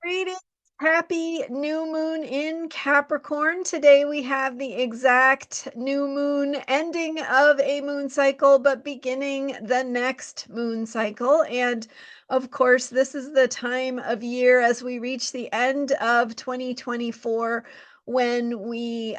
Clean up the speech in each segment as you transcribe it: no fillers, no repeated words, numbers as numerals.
Greetings. Happy new moon in Capricorn. Today we have the exact new moon ending of a moon cycle, but beginning the next moon cycle. And of course, this is the time of year as we reach the end of 2024 when we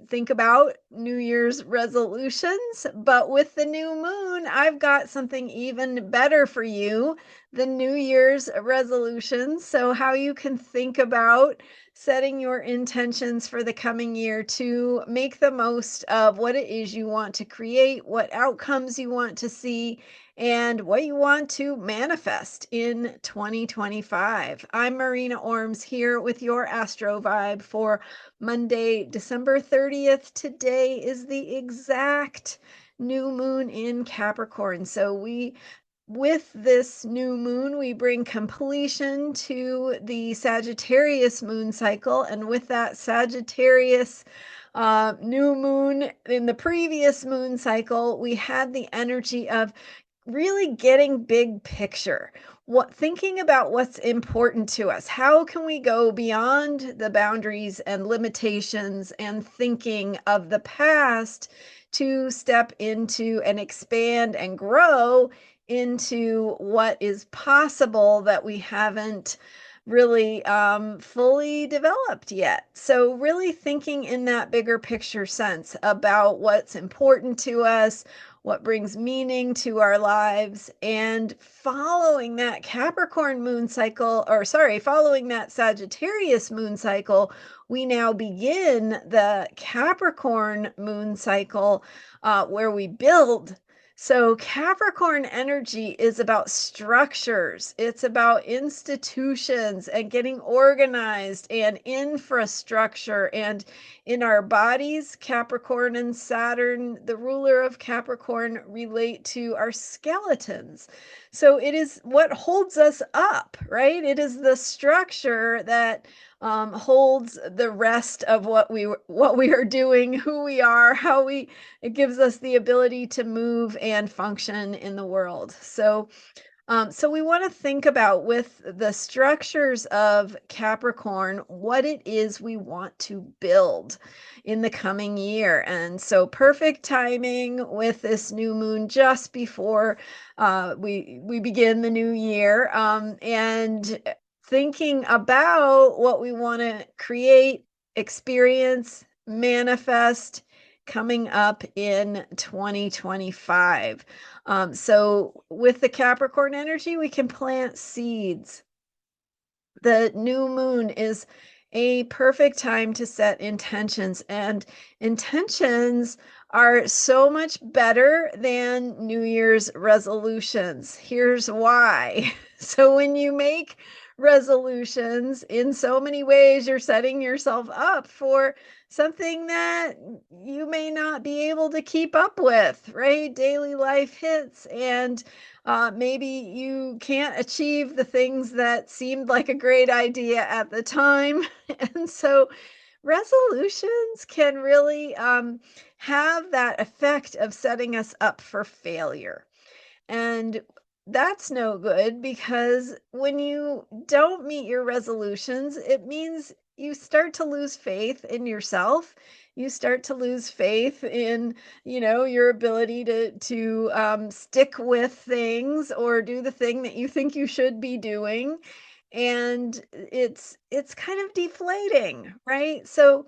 think about New Year's resolutions. But with the new moon, I've got something even better for you, the New Year's resolutions. So, how you can think about setting your intentions for the coming year to make the most of what it is you want to create, what outcomes you want to see, and what you want to manifest in 2025. I'm Marina Orms here with your Astro Vibe for Monday, December 30th. Today is the exact new moon in Capricorn. So, with this new moon, we bring completion to the Sagittarius moon cycle. And with that Sagittarius new moon in the previous moon cycle, we had the energy of really getting big picture. Thinking about what's important to us. How can we go beyond the boundaries and limitations and thinking of the past to step into and expand and grow into what is possible that we haven't really fully developed yet. So, really thinking in that bigger picture sense about what's important to us, what brings meaning to our lives, and following that Capricorn moon cycle, or sorry, following that Sagittarius moon cycle, we now begin the Capricorn moon cycle where we build. So, Capricorn energy is about structures, it's about institutions and getting organized and infrastructure. And in our bodies, Capricorn and Saturn, the ruler of Capricorn, relate to our skeletons. So, it is what holds us up, right? It is the structure that holds the rest of what we are doing, who we are, how we it gives us the ability to move and function in the world. So we want to think about with the structures of Capricorn, what it is we want to build in the coming year. And so perfect timing with this new moon just before we begin the new year, and thinking about what we want to create, experience, manifest coming up in 2025. So with the Capricorn energy, we can plant seeds. The new moon is a perfect time to set intentions, and intentions are so much better than New Year's resolutions. Here's why. So when you make resolutions in so many ways, you're setting yourself up for something that you may not be able to keep up with, right? Daily life hits, and maybe you can't achieve the things that seemed like a great idea at the time. And so resolutions can really have that effect of setting us up for failure. And that's no good, because when you don't meet your resolutions, it means you start to lose faith in yourself. You start to lose faith in, your ability to stick with things or do the thing that you think you should be doing. And it's kind of deflating, right? So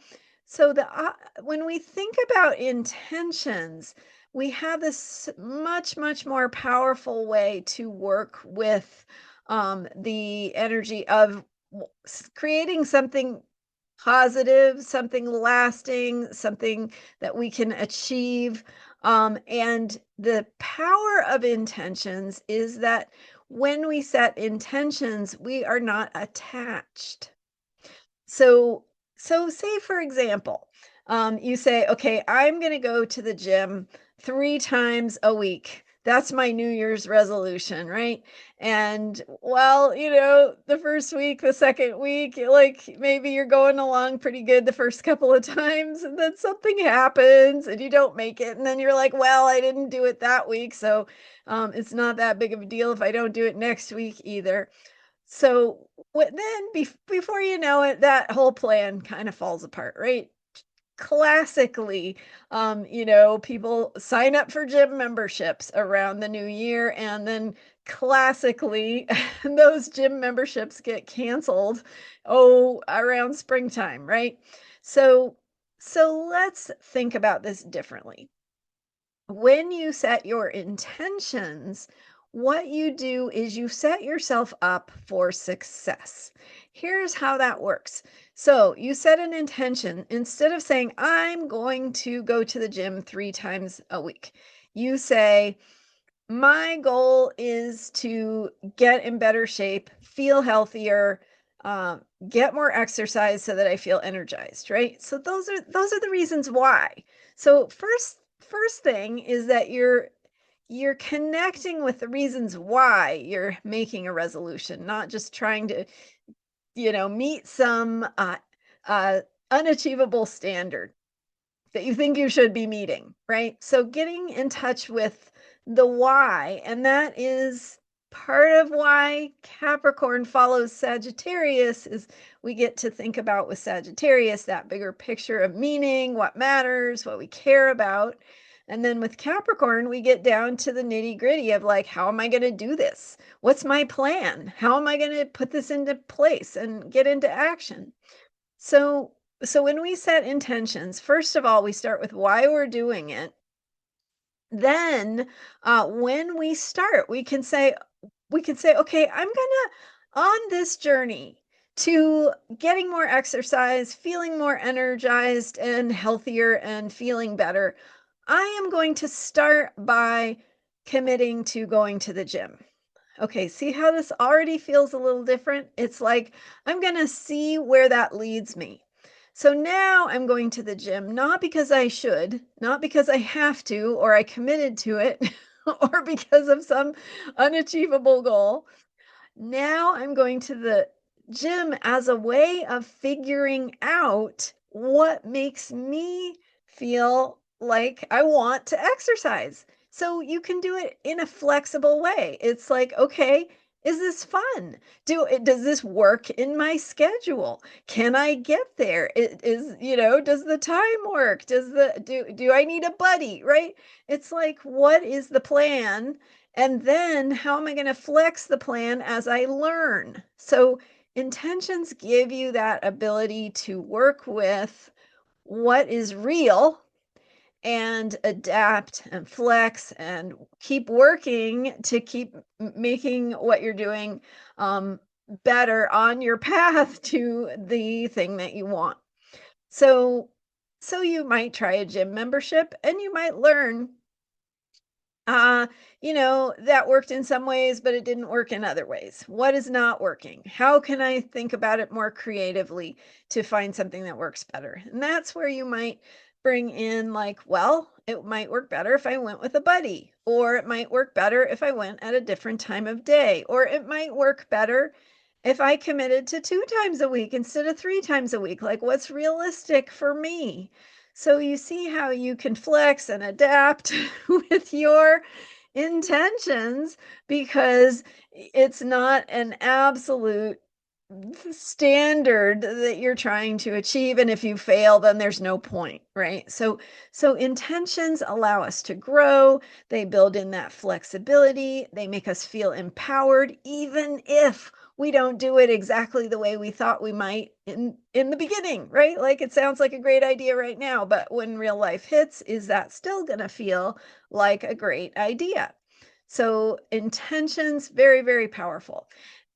the when we think about intentions, we have this much, much more powerful way to work with the energy of creating something positive, something lasting, something that we can achieve. And the power of intentions is that when we set intentions, we are not attached. So say for example, you say, okay, I'm going to go to the gym 3 times a week. That's my New Year's resolution, right? And well, the first week, the second week, like maybe you're going along pretty good the first couple of times, and then something happens and you don't make it. And then you're like, well, I didn't do it that week. So it's not that big of a deal if I don't do it next week either. So then before you know it, that whole plan kind of falls apart, right? Classically, people sign up for gym memberships around the new year, and then classically, those gym memberships get canceled, around springtime, right? So, so let's think about this differently. When you set your intentions, what you do is you set yourself up for success. Here's how that works. So, you set an intention instead of saying, I'm going to go to the gym 3 times a week. You say, my goal is to get in better shape, feel healthier, um, get more exercise so that I feel energized, right? So those are the reasons why. So first thing is that you're connecting with the reasons why you're making a resolution, not just trying to, meet some uh unachievable standard that you think you should be meeting, right? So getting in touch with the why, and that is part of why Capricorn follows Sagittarius is we get to think about with Sagittarius that bigger picture of meaning, what matters, what we care about. And then with Capricorn, we get down to the nitty gritty of like, how am I going to do this? What's my plan? How am I going to put this into place and get into action? So so when we set intentions, first of all, we start with why we're doing it. Then, when we start, we can say, okay, I'm gonna on this journey to getting more exercise, feeling more energized and healthier and feeling better. I am going to start by committing to going to the gym. Okay, see how this already feels a little different? It's like I'm going to see where that leads me. So now I'm going to the gym, not because I should, not because I have to, or I committed to it, or because of some unachievable goal. Now I'm going to the gym as a way of figuring out what makes me feel like I want to exercise. So you can do it in a flexible way. It's like, okay, is this fun? Does this work in my schedule? Can I get there? It is, does the time work? Do I need a buddy, right? It's like, what is the plan? And then how am I going to flex the plan as I learn? So intentions give you that ability to work with what is real and adapt and flex and keep working to keep making what you're doing um, better on your path to the thing that you want. So, so you might try a gym membership and you might learn uh, that worked in some ways, but it didn't work in other ways. What is not working? How can I think about it more creatively to find something that works better? And that's where you might bring in, like, well, it might work better if I went with a buddy, or it might work better if I went at a different time of day, or it might work better if I committed to 2 times a week instead of 3 times a week. Like, what's realistic for me? So you see how you can flex and adapt with your intentions because it's not an absolute standard that you're trying to achieve, and if you fail then there's no point, right? So intentions allow us to grow. They build in that flexibility. They make us feel empowered even if we don't do it exactly the way we thought we might in the beginning, right? Like, it sounds like a great idea right now, but when real life hits, is that still going to feel like a great idea? So intentions, very, very powerful.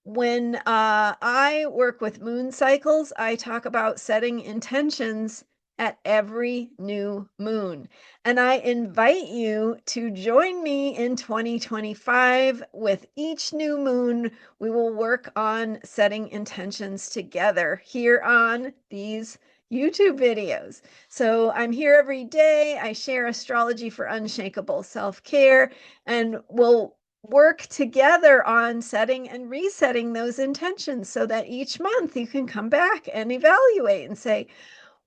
When I work with moon cycles, I talk about setting intentions at every new moon. And I invite you to join me in 2025. With each new moon, we will work on setting intentions together here on these YouTube videos. So I'm here every day. I share astrology for unshakable self care, and we'll work together on setting and resetting those intentions so that each month you can come back and evaluate and say,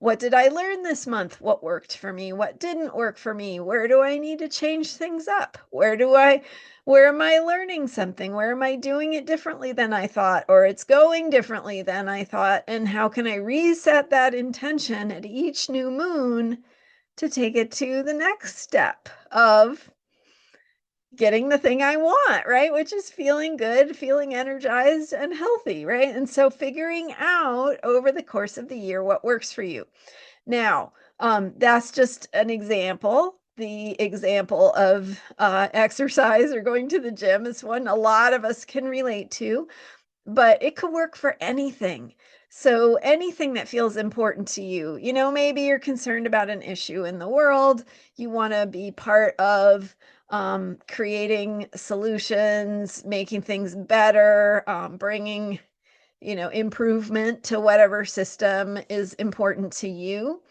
What did I learn this month? What worked for me? What didn't work for me? Where do I need to change things up? Where am I learning something? Where am I doing it differently than I thought? Or it's going differently than I thought? And how can I reset that intention at each new moon to take it to the next step of getting the thing I want, right? Which is feeling good, feeling energized and healthy, right? And so figuring out over the course of the year what works for you. Now, that's just an example. The example of exercise or going to the gym is one a lot of us can relate to, but it could work for anything. So anything that feels important to you, maybe you're concerned about an issue in the world, you want to be part of creating solutions, making things better, bringing, improvement to whatever system is important to you.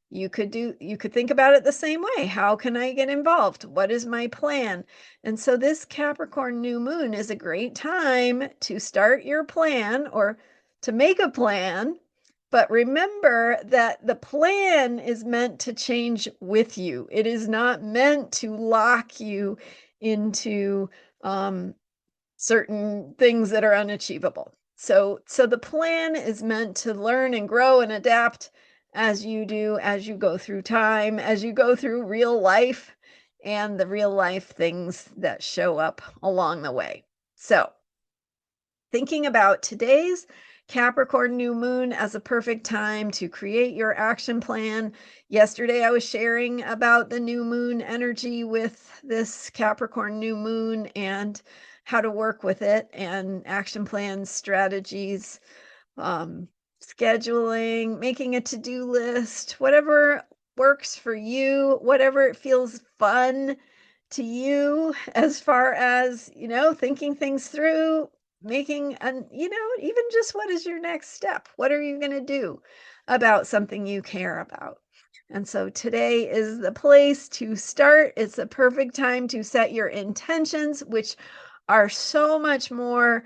You could think about it the same way. How can I get involved? What is my plan? And so this Capricorn new moon is a great time to start your plan or to make a plan. But remember that the plan is meant to change with you. It is not meant to lock you into certain things that are unachievable. So the plan is meant to learn and grow and adapt as you do, as you go through time, as you go through real life and the real life things that show up along the way. So thinking about today's Capricorn new moon as a perfect time to create your action plan. Yesterday, I was sharing about the new moon energy with this Capricorn new moon and how to work with it and action plans, strategies, um, scheduling, making a to-do list, whatever works for you, whatever it feels fun to you as far as, thinking things through, making an, even just what is your next step? What are you going to do about something you care about? And so today is the place to start. It's the perfect time to set your intentions, which are so much more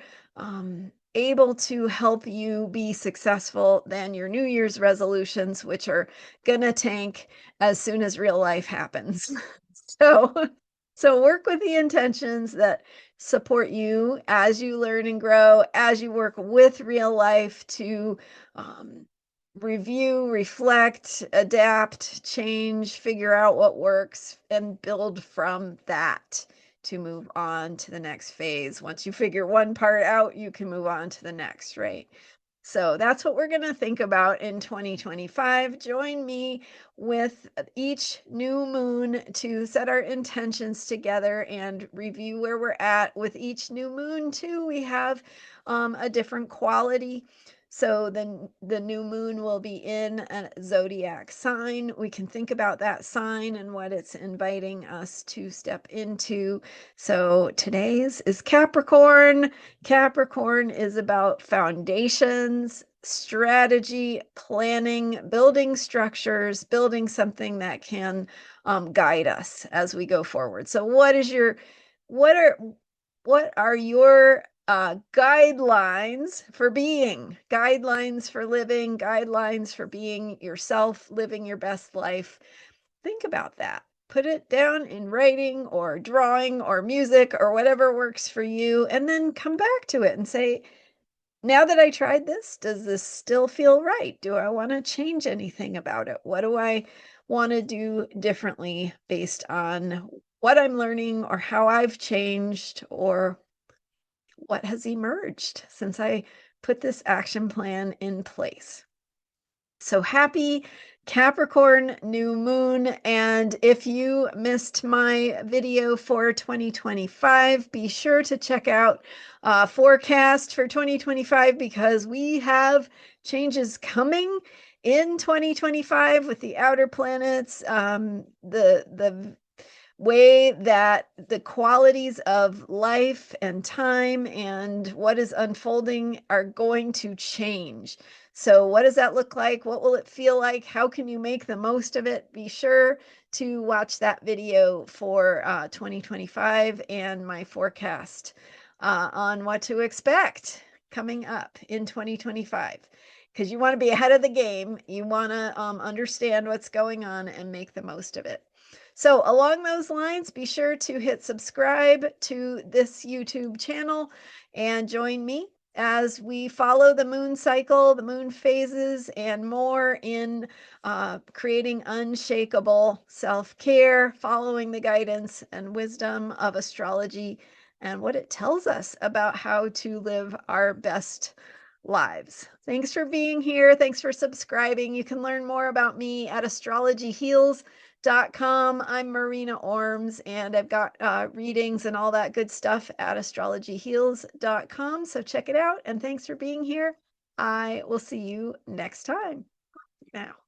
able to help you be successful than your New Year's resolutions, which are gonna tank as soon as real life happens. So, so work with the intentions that support you as you learn and grow, as you work with real life to review, reflect, adapt, change, figure out what works, and build from that to move on to the next phase. Once you figure one part out, you can move on to the next, right? So that's what we're going to think about in 2025. Join me with each new moon to set our intentions together and review where we're at. With each new moon, too, we have a different quality. So the new moon will be in a zodiac sign. We can think about that sign and what it's inviting us to step into. So today's is Capricorn. Capricorn is about foundations, strategy, planning, building structures, building something that can guide us as we go forward. So what are your guidelines for being, guidelines for living, guidelines for being yourself, living your best life? Think about that. Put it down in writing or drawing or music or whatever works for you, and then come back to it and say, now that I tried this, does this still feel right? Do I want to change anything about it? What do I want to do differently based on what I'm learning or how I've changed or what has emerged since I put this action plan in place? So happy Capricorn new moon. And if you missed my video for 2025, be sure to check out forecast for 2025 because we have changes coming in 2025 with the outer planets. The way that the qualities of life and time and what is unfolding are going to change. So what does that look like? What will it feel like? How can you make the most of it? Be sure to watch that video for 2025 and my forecast on what to expect. coming up in 2025 because you want to be ahead of the game. You want to understand what's going on and make the most of it. So, along those lines, be sure to hit subscribe to this YouTube channel and join me as we follow the moon cycle, the moon phases, and more in creating unshakable self care, following the guidance and wisdom of astrology and what it tells us about how to live our best lives. Thanks for being here. Thanks for subscribing. You can learn more about me at astrologyheals.com. I'm Marina Orms, and I've got readings and all that good stuff at astrologyheals.com. So check it out. And thanks for being here. I will see you next time. Now.